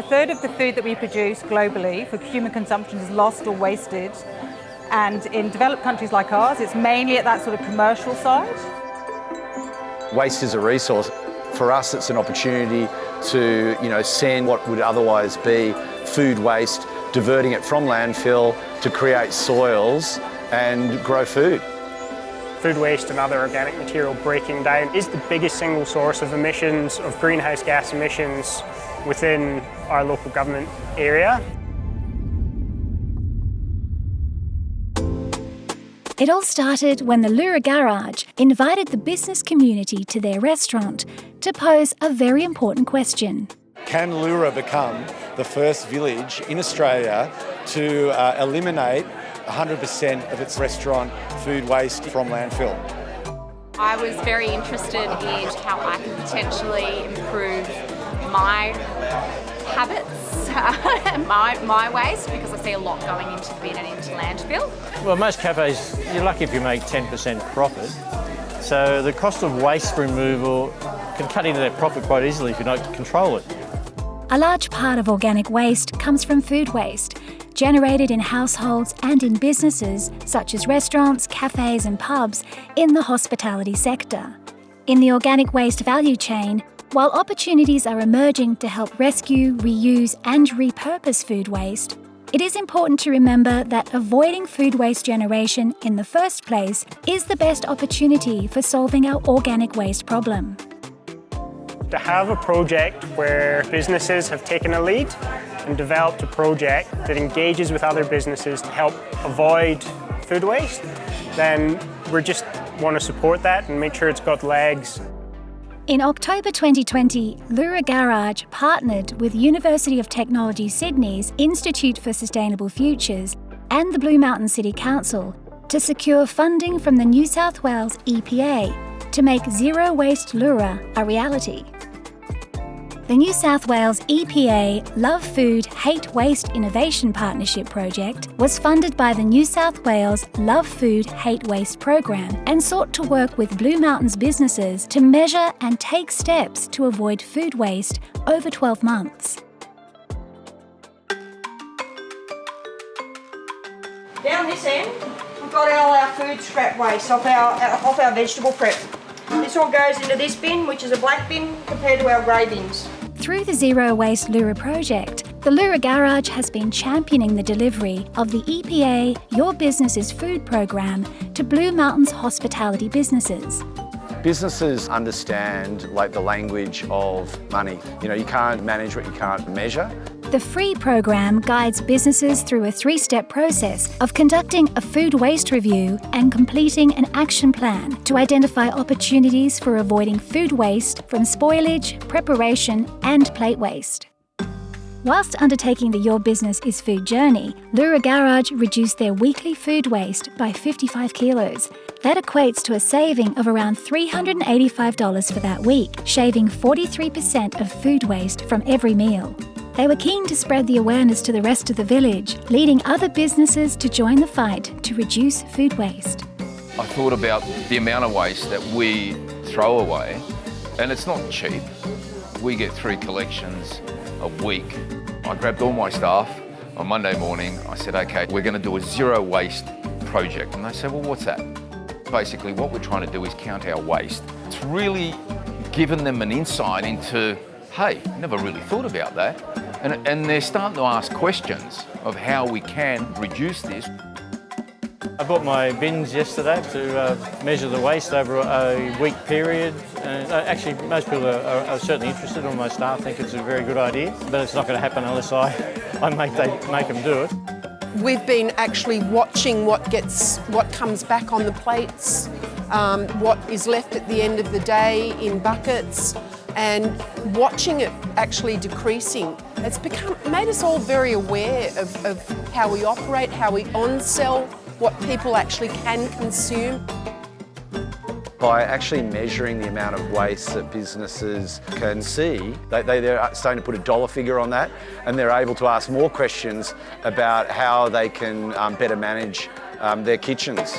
third of the food that we produce globally for human consumption is lost or wasted. And in developed countries like ours, it's mainly at that sort of commercial side. Waste is a resource. For us, it's an opportunity to, send what would otherwise be food waste, diverting it from landfill to create soils and grow food. Food waste and other organic material breaking down is the biggest single source of emissions, of greenhouse gas emissions within our local government area. It all started when the Leura Garage invited the business community to their restaurant to pose a very important question. Can Leura become the first village in Australia to eliminate 100% of its restaurant food waste from landfill? I was very interested in how I could potentially improve my habits, my waste, because I see a lot going into the bin and into landfill. Well, most cafes, you're lucky if you make 10% profit. So the cost of waste removal can cut into that profit quite easily if you don't control it. A large part of organic waste comes from food waste, generated in households and in businesses such as restaurants, cafes and pubs in the hospitality sector. In the organic waste value chain, while opportunities are emerging to help rescue, reuse and repurpose food waste, it is important to remember that avoiding food waste generation in the first place is the best opportunity for solving our organic waste problem. To have a project where businesses have taken a lead and developed a project that engages with other businesses to help avoid food waste, then we just want to support that and make sure it's got legs. In October 2020, Leura Garage partnered with University of Technology Sydney's Institute for Sustainable Futures and the Blue Mountain City Council to secure funding from the New South Wales EPA to make Zero Waste Leura a reality. The New South Wales EPA Love Food, Hate Waste Innovation Partnership project was funded by the New South Wales Love Food, Hate Waste program and sought to work with Blue Mountains businesses to measure and take steps to avoid food waste over 12 months. Down this end, we've got all our food scrap waste off our vegetable prep. This all goes into this bin, which is a black bin, compared to our grey bins. Through the Zero Waste Leura project, the Leura Garage has been championing the delivery of the EPA Your Business's Food program to Blue Mountains hospitality businesses. Businesses understand the language of money. You can't manage what you can't measure. The FREE program guides businesses through a 3-step process of conducting a food waste review and completing an action plan to identify opportunities for avoiding food waste from spoilage, preparation and plate waste. Whilst undertaking the Your Business is Food journey, Leura Garage reduced their weekly food waste by 55 kilos. That equates to a saving of around $385 for that week, shaving 43% of food waste from every meal. They were keen to spread the awareness to the rest of the village, leading other businesses to join the fight to reduce food waste. I thought about the amount of waste that we throw away, and it's not cheap. We get 3 collections a week. I grabbed all my staff on Monday morning. I said, okay, we're going to do a zero waste project. And they said, well, what's that? Basically, what we're trying to do is count our waste. It's really given them an insight into, hey, I never really thought about that. And they're starting to ask questions of how we can reduce this. I bought my bins yesterday to measure the waste over a week period. Actually, most people are certainly interested, all my staff think it's a very good idea, but it's not going to happen unless I make them do it. We've been actually watching what comes back on the plates, what is left at the end of the day in buckets, and watching it actually decreasing. It's made us all very aware of how we operate, how we on-sell, what people actually can consume. By actually measuring the amount of waste that businesses can see, they're starting to put a dollar figure on that, and they're able to ask more questions about how they can better manage their kitchens.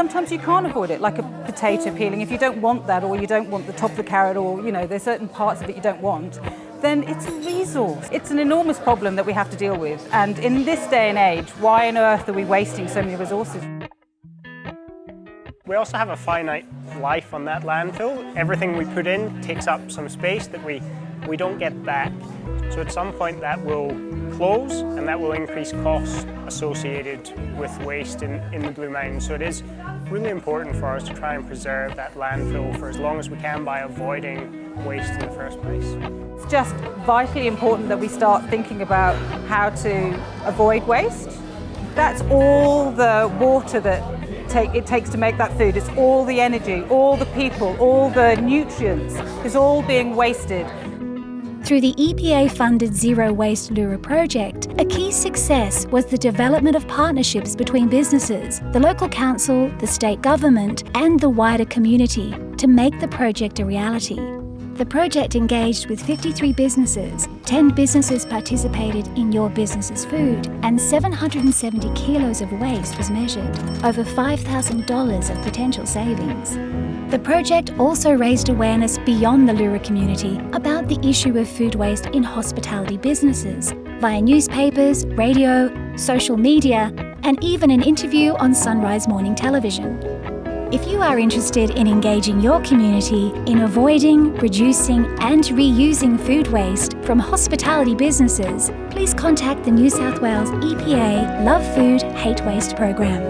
sometimes you can't avoid it, like a potato peeling. If you don't want that, or you don't want the top of the carrot, or there's certain parts of it you don't want, then it's a resource. It's an enormous problem that we have to deal with. And in this day and age, why on earth are we wasting so many resources? We also have a finite life on that landfill. Everything we put in takes up some space that we don't get back. So at some point that will close, and that will increase costs associated with waste in the Blue Mountains. So it is really important for us to try and preserve that landfill for as long as we can by avoiding waste in the first place. It's just vitally important that we start thinking about how to avoid waste. That's all the water that it takes to make that food. It's all the energy, all the people, all the nutrients is all being wasted. Through the EPA-funded Zero Waste Lura project, a key success was the development of partnerships between businesses, the local council, the state government, and the wider community to make the project a reality. The project engaged with 53 businesses, 10 businesses participated in Your Business's food, and 770 kilos of waste was measured, over $5,000 of potential savings. The project also raised awareness beyond the Lura community about the issue of food waste in hospitality businesses, via newspapers, radio, social media, and even an interview on Sunrise Morning Television. If you are interested in engaging your community in avoiding, reducing and reusing food waste from hospitality businesses, please contact the New South Wales EPA Love Food, Hate Waste program.